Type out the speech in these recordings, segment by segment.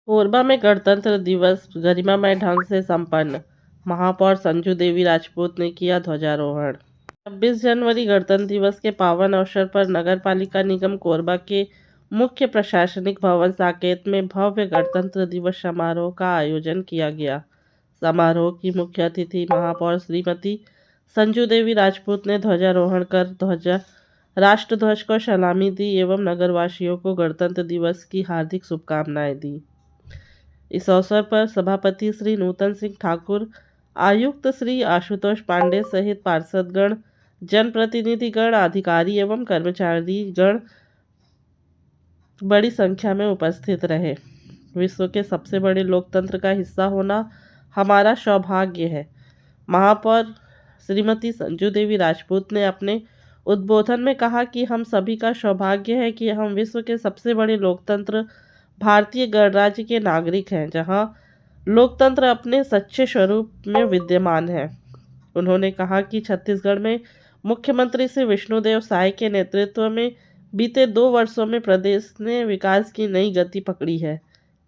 कोरबा में गणतंत्र दिवस गरिमामय ढंग से संपन्न। महापौर संजू देवी राजपूत ने किया ध्वजारोहण। 26 जनवरी गणतंत्र दिवस के पावन अवसर पर नगर पालिका निगम कोरबा के मुख्य प्रशासनिक भवन साकेत में भव्य गणतंत्र दिवस समारोह का आयोजन किया गया। समारोह की मुख्य अतिथि महापौर श्रीमती संजू देवी राजपूत ने ध्वजारोहण कर राष्ट्रध्वज को सलामी दी एवं नगरवासियों को गणतंत्र दिवस की हार्दिक शुभकामनाएं दी। इस अवसर पर सभापति श्री नूतन सिंह ठाकुर, आयुक्त श्री आशुतोष पांडे सहित पार्षदगण, जनप्रतिनिधिगण, अधिकारी एवं कर्मचारीगण बड़ी संख्या में उपस्थित रहे। विश्व के सबसे बड़े लोकतंत्र का हिस्सा होना हमारा सौभाग्य है। महापौर श्रीमती संजू देवी राजपूत ने अपने उद्बोधन में कहा कि हम सभी का सौभाग्य है कि हम विश्व के सबसे बड़े लोकतंत्र भारतीय गणराज्य के नागरिक हैं, जहां लोकतंत्र अपने सच्चे स्वरूप में विद्यमान है। उन्होंने कहा कि छत्तीसगढ़ में मुख्यमंत्री श्री विष्णुदेव साय के नेतृत्व में बीते 2 वर्षों में प्रदेश ने विकास की नई गति पकड़ी है।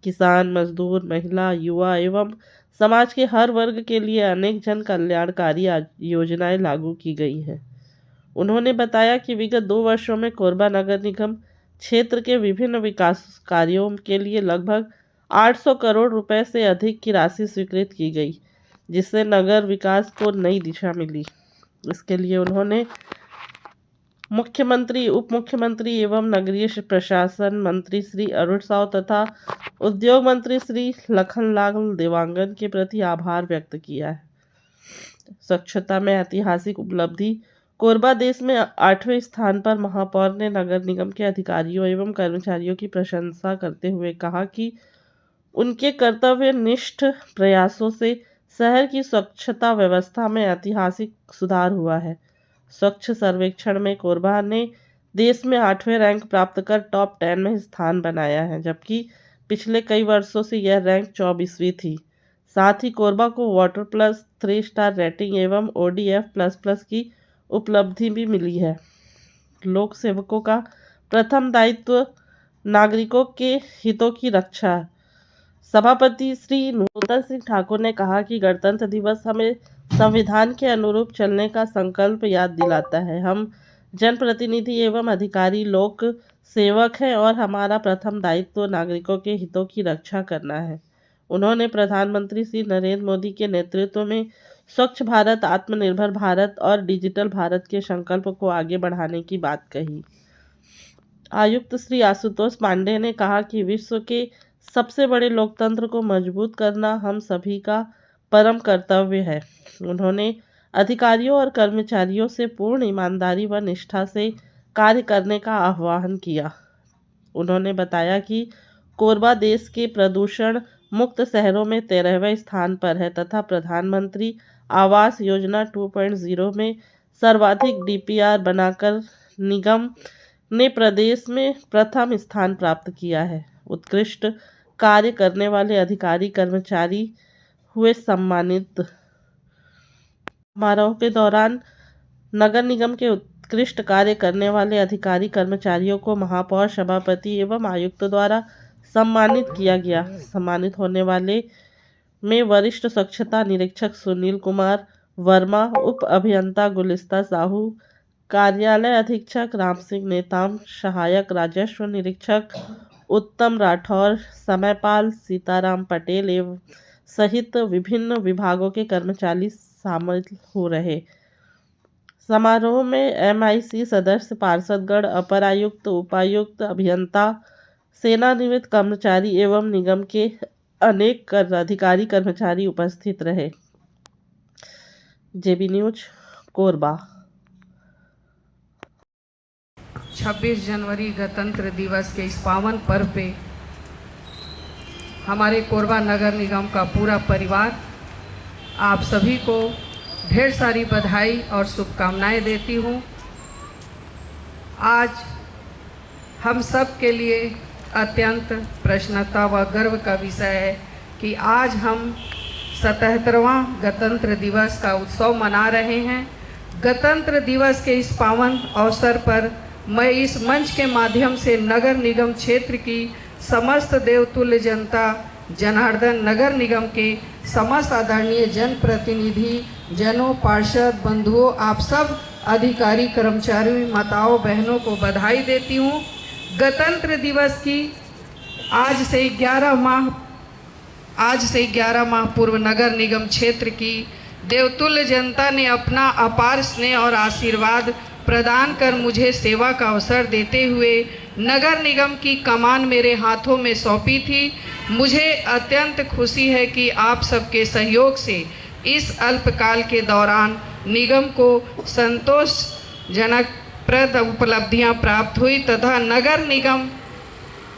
किसान, मजदूर, महिला, युवा एवं समाज के हर वर्ग के लिए अनेक जन कल्याणकारी योजनाएं लागू की गई हैं। उन्होंने बताया कि विगत 2 वर्षों में कोरबा नगर निगम क्षेत्र के विभिन्न विकास कार्यों के लिए लगभग 800 करोड़ रुपए से अधिक की राशि स्वीकृत की गई, जिससे नगर विकास को नई दिशा मिली। इसके लिए उन्होंने मुख्यमंत्री, उप मुख्यमंत्री एवं नगरीय प्रशासन मंत्री श्री अरुण साव तथा उद्योग मंत्री श्री लखनलाल देवांगन के प्रति आभार व्यक्त किया है। स्वच्छता में ऐतिहासिक उपलब्धि। कोरबा देश में 8वें स्थान पर। महापौर ने नगर निगम के अधिकारियों एवं कर्मचारियों की प्रशंसा करते हुए कहा कि उनके कर्तव्यनिष्ठ प्रयासों से शहर की स्वच्छता व्यवस्था में ऐतिहासिक सुधार हुआ है। स्वच्छ सर्वेक्षण में कोरबा ने देश में 8वें रैंक प्राप्त कर टॉप 10 में स्थान बनाया है, जबकि पिछले कई वर्षों से यह रैंक 24वीं थी। साथ ही कोरबा को वाटर प्लस 3 स्टार रेटिंग एवं ODF++ की उपलब्धि भी मिली है। लोक सेवकों का प्रथम दायित्व नागरिकों के हितों की रक्षा। सभापति श्री नूतन सिंह ठाकुर ने कहा कि गणतंत्र दिवस हमें संविधान के अनुरूप चलने का संकल्प याद दिलाता है। हम जनप्रतिनिधि एवं अधिकारी लोक सेवक हैं और हमारा प्रथम दायित्व नागरिकों के हितों की रक्षा करना है। उन्होंने प्रधानमंत्री श्री नरेंद्र मोदी के नेतृत्व में स्वच्छ भारत, आत्मनिर्भर भारत और डिजिटल भारत के संकल्प को आगे बढ़ाने की बात कही। आयुक्त श्री आशुतोष पांडे ने कहा कि विश्व के सबसे बड़े लोकतंत्र को मजबूत करना हम सभी का परम कर्तव्य है। उन्होंने अधिकारियों और कर्मचारियों से पूर्ण ईमानदारी व निष्ठा से कार्य करने का आह्वान किया। उन्होंने बताया कि कोरबा देश के प्रदूषण मुक्त शहरों में 13वें स्थान पर है तथा प्रधानमंत्री आवास योजना 2.0 में सर्वाधिक DPR बनाकर निगम ने प्रदेश में प्रथम स्थान प्राप्त किया है। उत्कृष्ट कार्य करने वाले अधिकारी कर्मचारी हुए सम्मानित। समारोह के दौरान नगर निगम के उत्कृष्ट कार्य करने वाले अधिकारी कर्मचारियों को महापौर, सभापति एवं आयुक्त द्वारा सम्मानित किया गया। सम्मानित होने वाले में वरिष्ठ स्वच्छता निरीक्षक सुनील कुमार वर्मा, उप अभियंता गुलिस्ता साहू, कार्यालय अधीक्षक राम सिंह नेताम, सहायक राजस्व निरीक्षक उत्तम राठौर, समयपाल सीताराम पटेल एवं सहित विभिन्न विभागों के कर्मचारी शामिल हो रहे। समारोह में MIC सदस्य, पार्षदगण, अपर आयुक्त, उपायुक्त, अभियंता, सेवानिवृत्त कर्मचारी एवं निगम के अनेक अधिकारी कर्मचारी उपस्थित रहे। JB news Korba. 26 जनवरी गणतंत्र दिवस के इस पावन पर्व पे हमारे कोरबा नगर निगम का पूरा परिवार आप सभी को ढेर सारी बधाई और शुभकामनाएं देती हूँ। आज हम सब के लिए अत्यंत प्रसन्नता व गर्व का विषय है कि आज हम 77वां गणतंत्र दिवस का उत्सव मना रहे हैं। गणतंत्र दिवस के इस पावन अवसर पर मैं इस मंच के माध्यम से नगर निगम क्षेत्र की समस्त देवतुल्य जनता जनार्दन नगर निगम के समस्त आदरणीय जनप्रतिनिधि जनों, पार्षद बंधुओं, आप सब अधिकारी, कर्मचारियों, माताओं, बहनों को बधाई देती हूँ। गणतंत्र दिवस की आज से 11 माह पूर्व नगर निगम क्षेत्र की देवतुल्य जनता ने अपना अपार स्नेह और आशीर्वाद प्रदान कर मुझे सेवा का अवसर देते हुए नगर निगम की कमान मेरे हाथों में सौंपी थी। मुझे अत्यंत खुशी है कि आप सबके सहयोग से इस अल्पकाल के दौरान निगम को संतोषजनकप्रद उपलब्धियां प्राप्त हुई तथा नगर निगम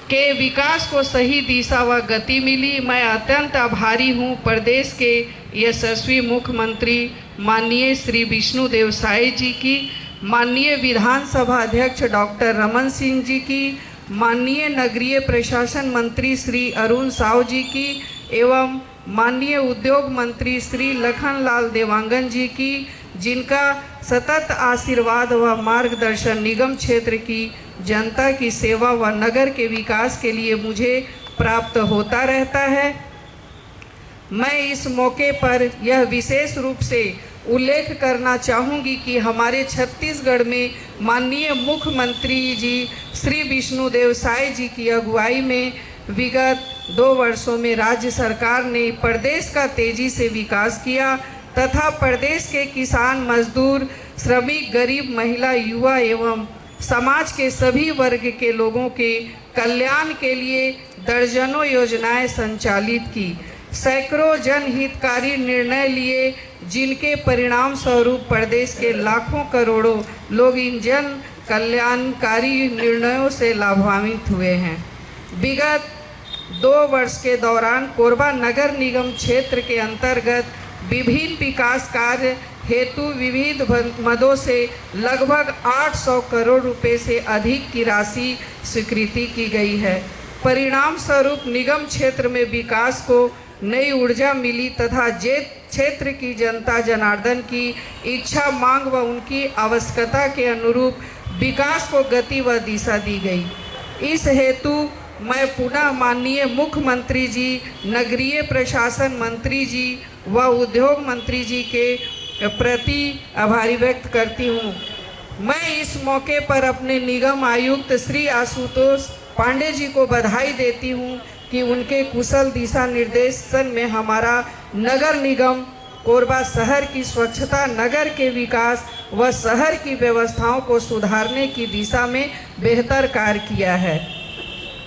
के विकास को सही दिशा व गति मिली। मैं अत्यंत आभारी हूँ प्रदेश के यशस्वी मुख्यमंत्री माननीय श्री विष्णुदेव साय जी की, माननीय विधानसभा अध्यक्ष डॉक्टर रमन सिंह जी की, माननीय नगरीय प्रशासन मंत्री श्री अरुण साव जी की एवं माननीय उद्योग मंत्री श्री लखनलाल देवांगन जी की, जिनका सतत आशीर्वाद व मार्गदर्शन निगम क्षेत्र की जनता की सेवा व नगर के विकास के लिए मुझे प्राप्त होता रहता है। मैं इस मौके पर यह विशेष रूप से उल्लेख करना चाहूँगी कि हमारे छत्तीसगढ़ में माननीय मुख्यमंत्री जी श्री विष्णुदेव साय जी की अगुवाई में विगत 2 वर्षों में राज्य सरकार ने प्रदेश का तेजी से विकास किया तथा प्रदेश के किसान, मजदूर, श्रमिक, गरीब, महिला, युवा एवं समाज के सभी वर्ग के लोगों के कल्याण के लिए दर्जनों योजनाएं संचालित की, सैकड़ों जनहितकारी निर्णय लिए, जिनके परिणाम स्वरूप प्रदेश के लाखों करोड़ों लोग इन जन कल्याणकारी निर्णयों से लाभान्वित हुए हैं। विगत 2 वर्ष के दौरान कोरबा नगर निगम क्षेत्र के अंतर्गत विभिन्न विकास कार्य हेतु विविध मदों से लगभग 800 करोड़ रुपए से अधिक की राशि स्वीकृति की गई है। परिणाम स्वरूप निगम क्षेत्र में विकास को नई ऊर्जा मिली तथा क्षेत्र की जनता जनार्दन की इच्छा, मांग व उनकी आवश्यकता के अनुरूप विकास को गति व दिशा दी गई। इस हेतु मैं पुनः माननीय मुख्यमंत्री जी, नगरीय प्रशासन मंत्री जी व उद्योग मंत्री जी के प्रति आभारी व्यक्त करती हूँ। मैं इस मौके पर अपने निगम आयुक्त श्री आशुतोष पांडे जी को बधाई देती हूँ कि उनके कुशल दिशा निर्देशन में हमारा नगर निगम कोरबा शहर की स्वच्छता, नगर के विकास व शहर की व्यवस्थाओं को सुधारने की दिशा में बेहतर कार्य किया है।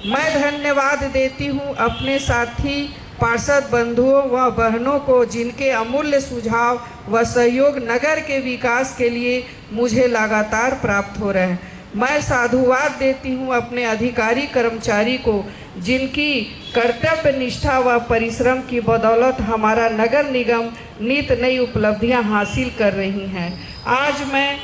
मैं धन्यवाद देती हूँ अपने साथी पार्षद बंधुओं व बहनों को, जिनके अमूल्य सुझाव व सहयोग नगर के विकास के लिए मुझे लगातार प्राप्त हो रहे हैं। मैं साधुवाद देती हूँ अपने अधिकारी कर्मचारी को, जिनकी कर्तव्य निष्ठा व परिश्रम की बदौलत हमारा नगर निगम नित नई उपलब्धियां हासिल कर रही हैं। आज मैं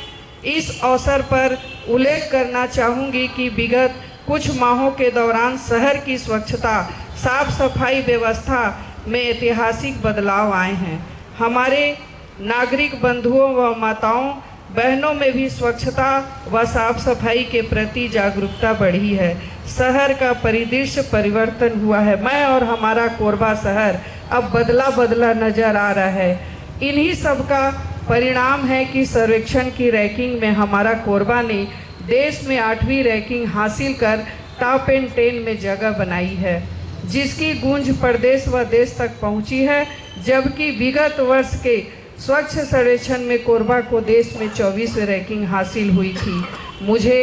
इस अवसर पर उल्लेख करना चाहूँगी कि विगत कुछ माहों के दौरान शहर की स्वच्छता, साफ सफाई व्यवस्था में ऐतिहासिक बदलाव आए हैं। हमारे नागरिक बंधुओं व माताओं बहनों में भी स्वच्छता व साफ सफाई के प्रति जागरूकता बढ़ी है। शहर का परिदृश्य परिवर्तन हुआ है। मैं और हमारा कोरबा शहर अब बदला नजर आ रहा है। इन्हीं सब का परिणाम है कि सर्वेक्षण की रैंकिंग में हमारा कोरबा ने देश में 8वीं रैंकिंग हासिल कर टॉप 10 में जगह बनाई है, जिसकी गूंज प्रदेश व देश तक पहुंची है। जबकि विगत वर्ष के स्वच्छ सर्वेक्षण में कोरबा को देश में 24वीं रैंकिंग हासिल हुई थी। मुझे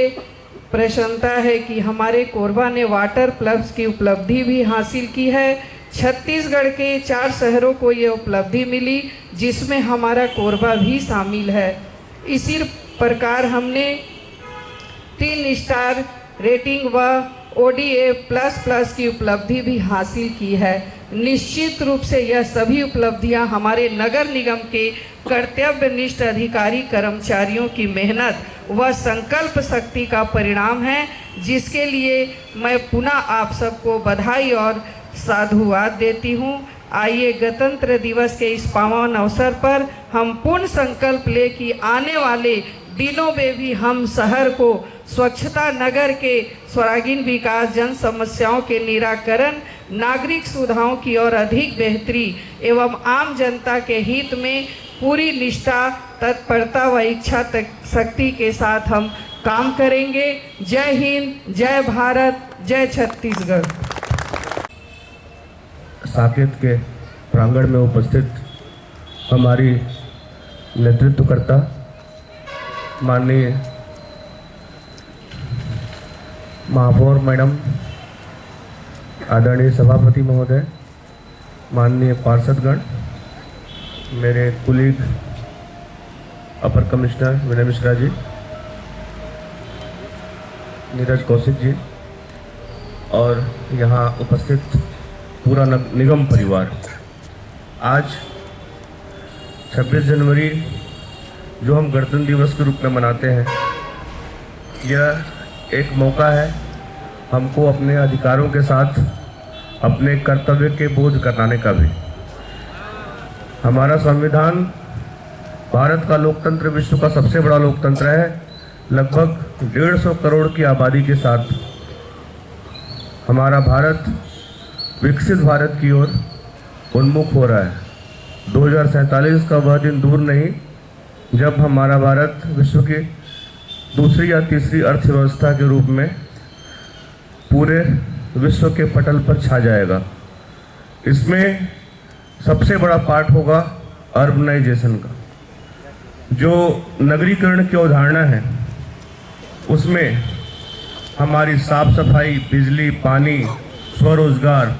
प्रसन्नता है कि हमारे कोरबा ने वाटर प्लस की उपलब्धि भी हासिल की है। छत्तीसगढ़ के 4 शहरों को ये उपलब्धि मिली, जिसमें हमारा कोरबा भी शामिल है। इसी प्रकार हमने 3 स्टार रेटिंग व ODA++ की उपलब्धि भी हासिल की है। निश्चित रूप से यह सभी उपलब्धियां हमारे नगर निगम के कर्तव्यनिष्ठ अधिकारी कर्मचारियों की मेहनत व संकल्प शक्ति का परिणाम है, जिसके लिए मैं पुनः आप सबको बधाई और साधुवाद देती हूँ। आइए गणतंत्र दिवस के इस पावन अवसर पर हम पूर्ण संकल्प ले कि आने वाले दिनों में भी हम शहर को स्वच्छता नगर के सर्वांगीण विकास, जन समस्याओं के निराकरण, नागरिक सुविधाओं की और अधिक बेहतरी एवं आम जनता के हित में पूरी निष्ठा, तत्परता व इच्छा शक्ति के साथ हम काम करेंगे। जय हिंद, जय भारत, जय छत्तीसगढ़। साकेत के प्रांगण में उपस्थित हमारी नेतृत्वकर्ता माननीय महापौर मैडम, आदरणीय सभापति महोदय, माननीय पार्षदगण, मेरे कुलीग अपर कमिश्नर विनय मिश्रा जी, नीरज कौशिक जी और यहाँ उपस्थित पूरा निगम परिवार। आज 26 जनवरी जो हम गणतंत्र दिवस के रूप में मनाते हैं, यह एक मौका है हमको अपने अधिकारों के साथ अपने कर्तव्य के बोध कराने का भी। हमारा संविधान भारत का लोकतंत्र विश्व का सबसे बड़ा लोकतंत्र है। लगभग 150 करोड़ की आबादी के साथ हमारा भारत विकसित भारत की ओर उन्मुख हो रहा है। 2047 का वह दिन दूर नहीं जब हमारा भारत विश्व की दूसरी या तीसरी अर्थव्यवस्था के रूप में पूरे विश्व के पटल पर छा जाएगा। इसमें सबसे बड़ा पार्ट होगा अर्बनाइजेशन का। जो नगरीकरण की अवधारणा है उसमें हमारी साफ सफाई, बिजली, पानी, स्वरोजगार,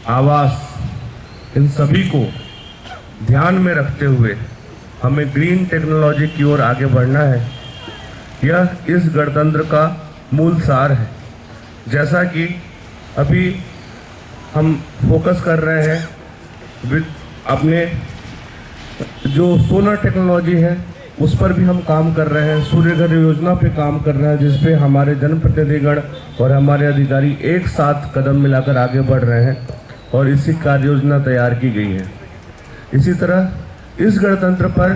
आवास, इन सभी को ध्यान में रखते हुए हमें ग्रीन टेक्नोलॉजी की ओर आगे बढ़ना है। यह इस गणतंत्र का मूल सार है। जैसा कि अभी हम फोकस कर रहे हैं अपने जो सोलर टेक्नोलॉजी है उस पर भी हम काम कर रहे हैं। सूर्य घर योजना पे काम कर रहे हैं, जिस पे हमारे जनप्रतिनिधिगण और हमारे अधिकारी एक साथ कदम मिलाकर आगे बढ़ रहे हैं और इसी कार्य योजना तैयार की गई है। इसी तरह इस गणतंत्र पर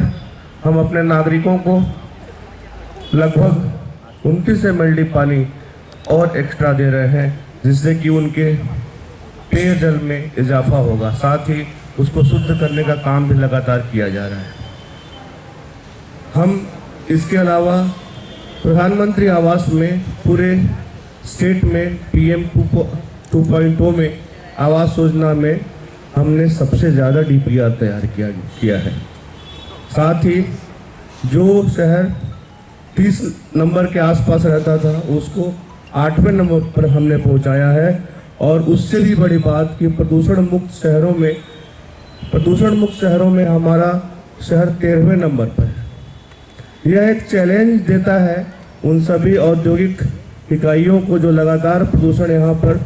हम अपने नागरिकों को लगभग 29 MLD पानी और एक्स्ट्रा दे रहे हैं, जिससे कि उनके पेयजल में इजाफा होगा। साथ ही उसको शुद्ध करने का काम भी लगातार किया जा रहा है। हम इसके अलावा प्रधानमंत्री आवास में पूरे स्टेट में PM 2.0 में आवास योजना में हमने सबसे ज़्यादा DPR तैयार किया है। साथ ही जो शहर 30 नंबर के आसपास रहता था उसको 8वें नंबर पर हमने पहुंचाया है। और उससे भी बड़ी बात कि प्रदूषण मुक्त शहरों में हमारा शहर 13वें नंबर पर है। यह एक चैलेंज देता है उन सभी औद्योगिक इकाइयों को जो लगातार प्रदूषण यहाँ पर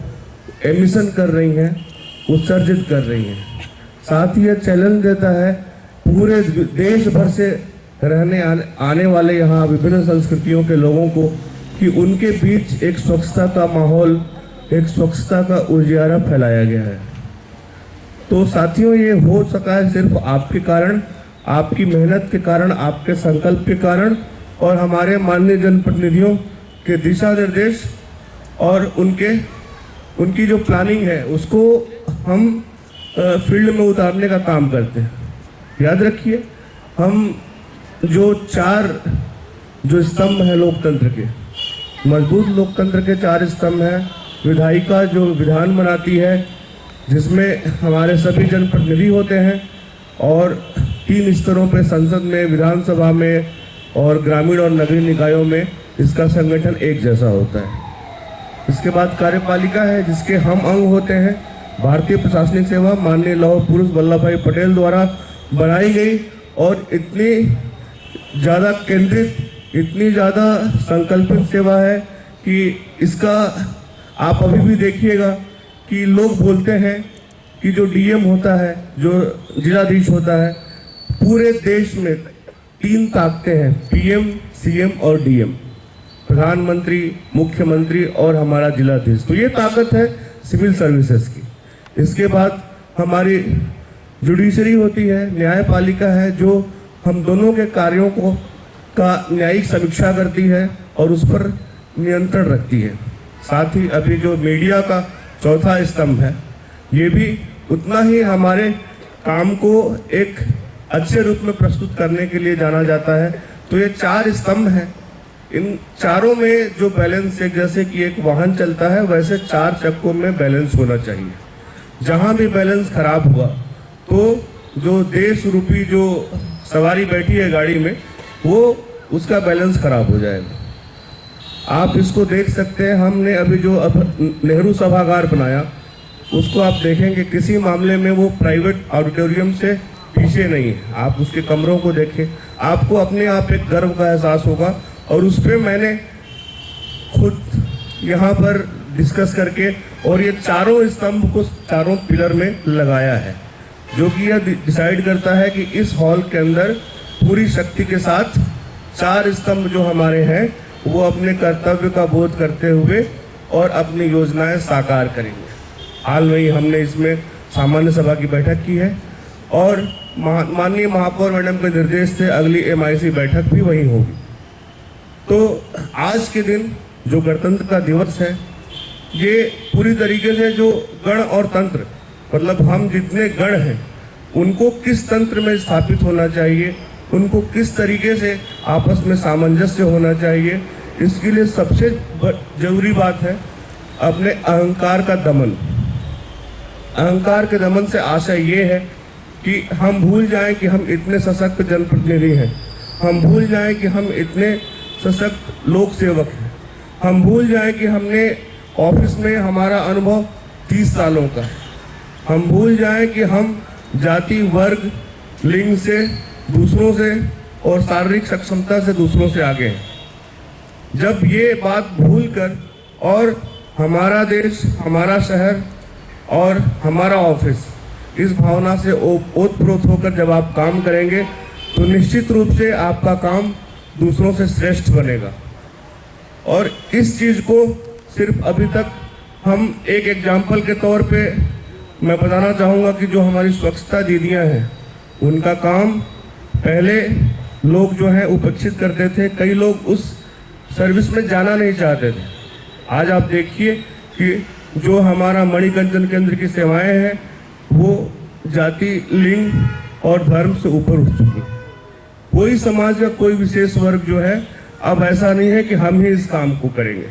एमिशन कर रही हैं, उत्सर्जित कर रही हैं। साथ ही यह चैलेंज देता है पूरे देश भर से रहने आने वाले यहाँ विभिन्न संस्कृतियों के लोगों को कि उनके बीच एक स्वच्छता का माहौल, एक स्वच्छता का उजियारा फैलाया गया है। तो साथियों, ये हो सका है सिर्फ आपके कारण, आपकी मेहनत के कारण, आपके संकल्प के कारण और हमारे माननीय जनप्रतिनिधियों के दिशा निर्देश और उनकी जो प्लानिंग है उसको हम फील्ड में उतारने का काम करते हैं। याद रखिए, हम जो 4 स्तंभ हैं लोकतंत्र के, मजबूत लोकतंत्र के 4 स्तंभ हैं। विधायिका जो विधान बनाती है, जिसमें हमारे सभी जनप्रतिनिधि होते हैं और 3 स्तरों पे संसद में, विधानसभा में और ग्रामीण और नगरीय निकायों में इसका संगठन एक जैसा होता है। इसके बाद कार्यपालिका है, जिसके हम अंग होते हैं। भारतीय प्रशासनिक सेवा माननीय लौह पुरुष वल्लभ भाई पटेल द्वारा बनाई गई और इतनी ज़्यादा केंद्रित, इतनी ज़्यादा संकल्पित सेवा है कि इसका आप अभी भी देखिएगा कि लोग बोलते हैं कि जो DM होता है, जो जिलाधीश होता है, पूरे देश में 3 ताकतें हैं, PM, CM और DM, प्रधानमंत्री, मुख्यमंत्री और हमारा जिलाधीश। तो ये ताकत है सिविल सर्विसेज की। इसके बाद हमारी जुडिशरी होती है, न्यायपालिका है, जो हम दोनों के कार्यों को का न्यायिक समीक्षा करती है और उस पर नियंत्रण रखती है। साथ ही अभी जो मीडिया का चौथा स्तंभ है, ये भी उतना ही हमारे काम को एक अच्छे रूप में प्रस्तुत करने के लिए जाना जाता है। तो ये 4 स्तंभ हैं, इन चारों में जो बैलेंस है, जैसे कि एक वाहन चलता है वैसे 4 चक्कों में बैलेंस होना चाहिए। जहाँ भी बैलेंस खराब हुआ तो जो देश रूपी जो सवारी बैठी है गाड़ी में, वो उसका बैलेंस खराब हो जाएगा। आप इसको देख सकते हैं, हमने अभी जो नेहरू सभागार बनाया उसको आप देखेंगे, किसी मामले में वो प्राइवेट ऑडिटोरियम से पीछे नहीं है। आप उसके कमरों को देखें, आपको अपने आप एक गर्व का एहसास होगा। और उस पर मैंने खुद यहाँ पर डिस्कस करके और ये चारों स्तंभ को चारों पिलर में लगाया है, जो कि यह डिसाइड करता है कि इस हॉल के अंदर पूरी शक्ति के साथ 4 स्तंभ जो हमारे हैं वो अपने कर्तव्य का बोध करते हुए और अपनी योजनाएं साकार करेंगे। हाल में ही हमने इसमें सामान्य सभा की बैठक की है और माननीय महापौर मैडम के निर्देश से अगली MIC बैठक भी वहीं होगी। तो आज के दिन जो गणतंत्र का दिवस है, ये पूरी तरीके से जो गण और तंत्र, मतलब हम जितने गण हैं उनको किस तंत्र में स्थापित होना चाहिए, उनको किस तरीके से आपस में सामंजस्य होना चाहिए, इसके लिए सबसे जरूरी बात है अपने अहंकार का दमन। अहंकार के दमन से आशय ये है कि हम भूल जाएं कि हम इतने सशक्त जनप्रतिनिधि हैं, हम भूल जाएं कि हम इतने सशक्त लोक सेवक हैं, हम भूल जाएं कि हमने ऑफिस में हमारा अनुभव 30 सालों का है, हम भूल जाएं कि हम जाति, वर्ग, लिंग से दूसरों से और शारीरिक सक्षमता से दूसरों से आगे हैं। जब ये बात भूलकर और हमारा देश, हमारा शहर और हमारा ऑफिस इस भावना से ओतप्रोत होकर जब आप काम करेंगे तो निश्चित रूप से आपका काम दूसरों से श्रेष्ठ बनेगा। और इस चीज़ को सिर्फ अभी तक हम एक एग्जाम्पल के तौर पे मैं बताना चाहूँगा कि जो हमारी स्वच्छता दीदियाँ हैं उनका काम पहले लोग जो है उपेक्षित करते थे, कई लोग उस सर्विस में जाना नहीं चाहते थे। आज आप देखिए कि जो हमारा मणिकंचन केंद्र की सेवाएं हैं वो जाति, लिंग और धर्म से ऊपर उठ चुकी है। कोई समाज का कोई विशेष वर्ग जो है अब ऐसा नहीं है कि हम ही इस काम को करेंगे।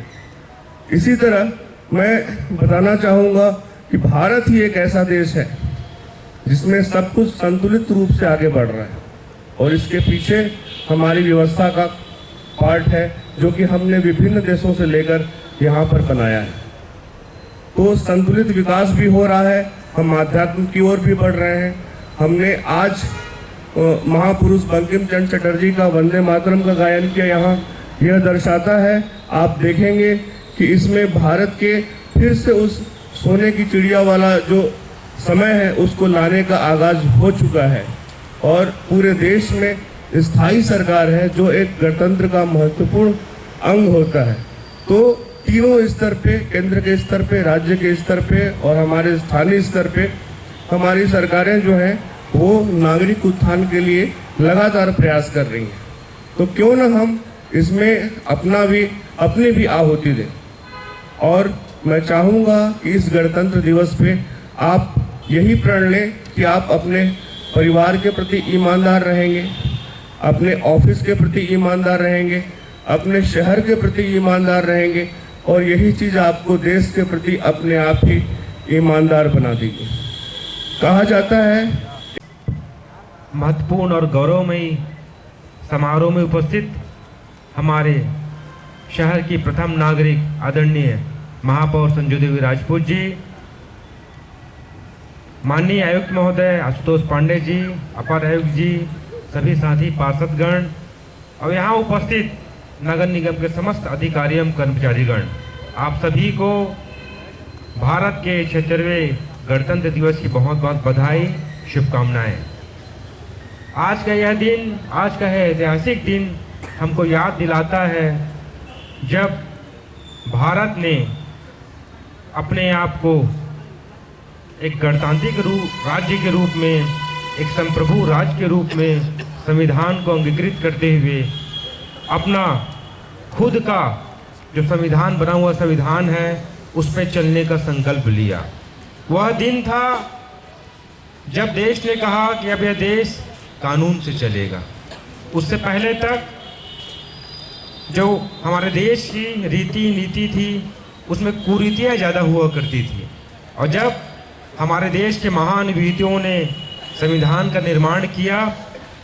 इसी तरह मैं बताना चाहूँगा कि भारत ही एक ऐसा देश है जिसमें सब कुछ संतुलित रूप से आगे बढ़ रहा है और इसके पीछे हमारी व्यवस्था का पार्ट है जो कि हमने विभिन्न देशों से लेकर यहाँ पर बनाया है। तो संतुलित विकास भी हो रहा है, हम आध्यात्म की ओर भी बढ़ रहे हैं। हमने आज महापुरुष बंकिम चंद्र चटर्जी का वंदे मातरम का गायन किया यहाँ, यह दर्शाता है, आप देखेंगे कि इसमें भारत के फिर से उस सोने की चिड़िया वाला जो समय है उसको लाने का आगाज हो चुका है और पूरे देश में स्थायी सरकार है जो एक गणतंत्र का महत्वपूर्ण अंग होता है। तो तीनों स्तर पे, केंद्र के स्तर पे, राज्य के स्तर पे और हमारे स्थानीय स्तर पे हमारी सरकारें जो हैं वो नागरिक उत्थान के लिए लगातार प्रयास कर रही हैं। तो क्यों न हम इसमें अपनी भी आहुति दें। और मैं चाहूँगा कि इस गणतंत्र दिवस पे आप यही प्रण लें कि आप अपने परिवार के प्रति ईमानदार रहेंगे, अपने ऑफिस के प्रति ईमानदार रहेंगे, अपने शहर के प्रति ईमानदार रहेंगे और यही चीज़ आपको देश के प्रति अपने आप ही ईमानदार बना देगी। कहा जाता है महत्वपूर्ण और गौरवमयी समारोह में उपस्थित हमारे शहर की प्रथम नागरिक आदरणीय महापौर संजू देवी राजपूत जी, माननीय आयुक्त महोदय आशुतोष पांडे जी, अपर आयुक्त जी, सभी साथी पार्षदगण और यहाँ उपस्थित नगर निगम के समस्त अधिकारी एवं कर्मचारीगण, आप सभी को भारत के 76वें गणतंत्र दिवस की बहुत बहुत बधाई, शुभकामनाएं। आज का यह दिन, आज का यह ऐतिहासिक दिन हमको याद दिलाता है जब भारत ने अपने आप को एक गणतांत्रिक राज्य के रूप में, एक संप्रभु राज्य के रूप में संविधान को अंगीकृत करते हुए अपना खुद का जो संविधान बना हुआ संविधान है उस पर चलने का संकल्प लिया। वह दिन था जब देश ने कहा कि अब यह देश कानून से चलेगा। उससे पहले तक जो हमारे देश की रीति नीति थी उसमें कुरीतियाँ ज़्यादा हुआ करती थी। और जब हमारे देश के महान विभूतियों ने संविधान का निर्माण किया,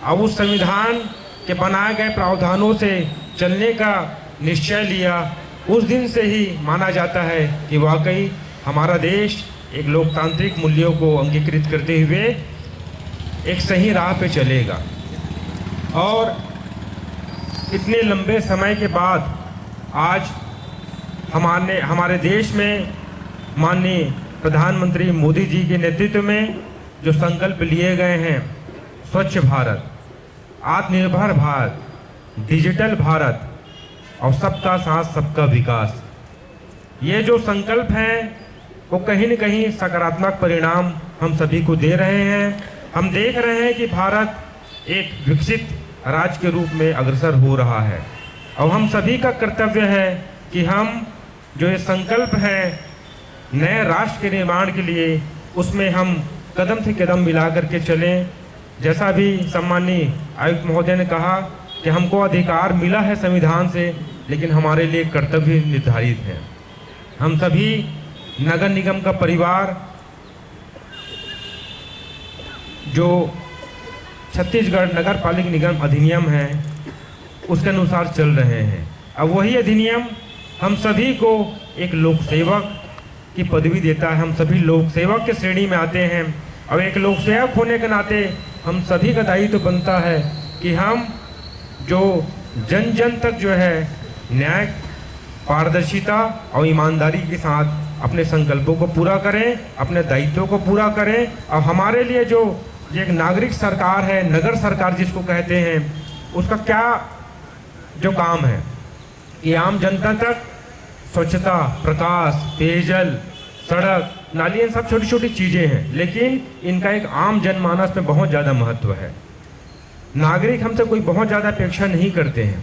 अब उस संविधान के बनाए गए प्रावधानों से चलने का निश्चय लिया, उस दिन से ही माना जाता है कि वाकई हमारा देश एक लोकतांत्रिक मूल्यों को अंगीकृत करते हुए एक सही राह पे चलेगा। और इतने लंबे समय के बाद आज हमारे देश में माननीय प्रधानमंत्री मोदी जी के नेतृत्व में जो संकल्प लिए गए हैं, स्वच्छ भारत, आत्मनिर्भर भारत, डिजिटल भारत और सबका साथ सबका विकास, ये जो संकल्प हैं वो कहीं न कहीं सकारात्मक परिणाम हम सभी को दे रहे हैं। हम देख रहे हैं कि भारत एक विकसित राज्य के रूप में अग्रसर हो रहा है और हम सभी का कर्तव्य है कि हम जो ये संकल्प है नए राष्ट्र के निर्माण के लिए, उसमें हम कदम से कदम मिला करके चलें। जैसा भी सम्माननीय आयुक्त महोदय ने कहा कि हमको अधिकार मिला है संविधान से, लेकिन हमारे लिए कर्तव्य निर्धारित है। हम सभी नगर निगम का परिवार जो छत्तीसगढ़ नगर पालिक निगम अधिनियम है उसके अनुसार चल रहे हैं। अब वही अधिनियम हम सभी को एक लोक सेवक की पदवी देता है। हम सभी लोक सेवक के श्रेणी में आते हैं और एक लोक सेवक होने के नाते हम सभी का दायित्व तो बनता है कि हम जो जन जन तक जो है न्याय, पारदर्शिता और ईमानदारी के साथ अपने संकल्पों को पूरा करें, अपने दायित्वों को पूरा करें। और हमारे लिए जो एक नागरिक सरकार है, नगर सरकार जिसको कहते हैं, उसका क्या जो काम है कि आम जनता तक स्वच्छता, प्रकाश, पेयजल, सड़क, नालियाँ सब छोटी छोटी चीज़ें हैं, लेकिन इनका एक आम जनमानस में बहुत ज़्यादा महत्व है। नागरिक हमसे कोई बहुत ज़्यादा अपेक्षा नहीं करते हैं।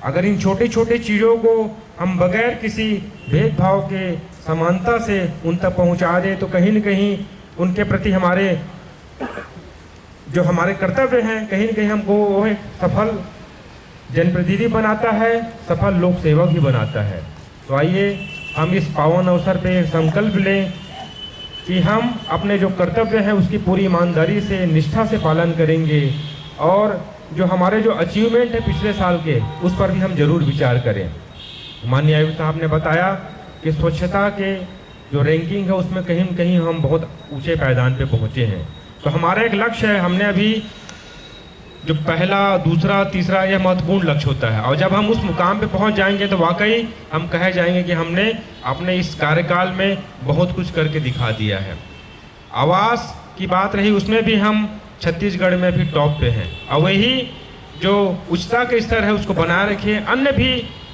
अगर इन छोटी छोटी चीज़ों को हम बगैर किसी भेदभाव के समानता से उन तक पहुंचा दें तो कहीं न कहीं उनके प्रति हमारे जो हमारे कर्तव्य हैं कहीं न कहीं हमको वो एक सफल जनप्रतिनिधि बनाता है, सफल लोक सेवक ही बनाता है। तो आइए हम इस पावन अवसर पे संकल्प लें कि हम अपने जो कर्तव्य है उसकी पूरी ईमानदारी से, निष्ठा से पालन करेंगे और जो हमारे जो अचीवमेंट है पिछले साल के उस पर भी हम जरूर विचार करें। माननीय आयुक्त साहब ने बताया कि स्वच्छता के जो रैंकिंग है उसमें कहीं न कहीं हम बहुत ऊंचे पायदान पे पहुंचे हैं। तो हमारा एक लक्ष्य है, हमने अभी जो पहला, दूसरा, तीसरा यह महत्वपूर्ण लक्ष्य होता है और जब हम उस मुकाम पे पहुंच जाएंगे तो वाकई हम कहे जाएंगे कि हमने अपने इस कार्यकाल में बहुत कुछ करके दिखा दिया है। आवास की बात रही, उसमें भी हम छत्तीसगढ़ में भी टॉप पे हैं और वही जो उच्चता के स्तर है उसको बनाए रखिए। अन्य भी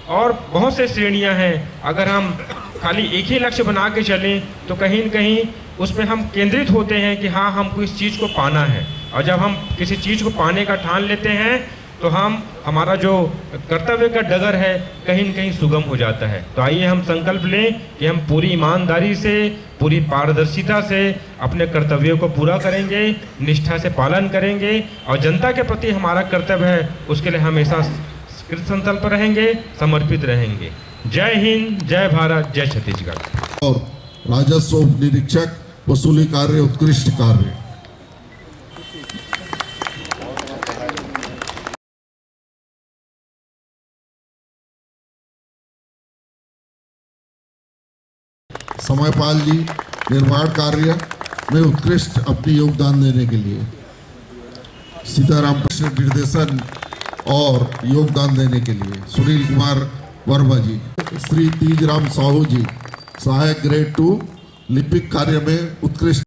और बहुत से श्रेणियां हैं, अगर हम खाली एक ही लक्ष्य बना के चलें तो कहीं न कहीं उसमें हम केंद्रित होते हैं कि हाँ हमको इस चीज़ को पाना है और जब हम किसी चीज़ को पाने का ठान लेते हैं तो हमारा जो कर्तव्य का डगर है कहीं न कहीं सुगम हो जाता है। तो आइए हम संकल्प लें कि हम पूरी ईमानदारी से, पूरी पारदर्शिता से अपने कर्तव्यों को पूरा करेंगे, निष्ठा से पालन करेंगे और जनता के प्रति हमारा कर्तव्य है उसके लिए हमेशा कृत संकल्प रहेंगे, समर्पित रहेंगे। जय हिंद, जय भारत, जय छत्तीसगढ़। और राजस्व निरीक्षक वसूली कार्य उत्कृष्ट कार्य। समयपाल जी निर्माण कार्य में उत्कृष्ट अपनी योगदान देने के लिए, सीताराम कृष्ण निर्देशन और योगदान देने के लिए सुनील कुमार वर्मा जी, श्री तीजराम साहू जी सहायक ग्रेड 2 लिपिक कार्य में उत्कृष्ट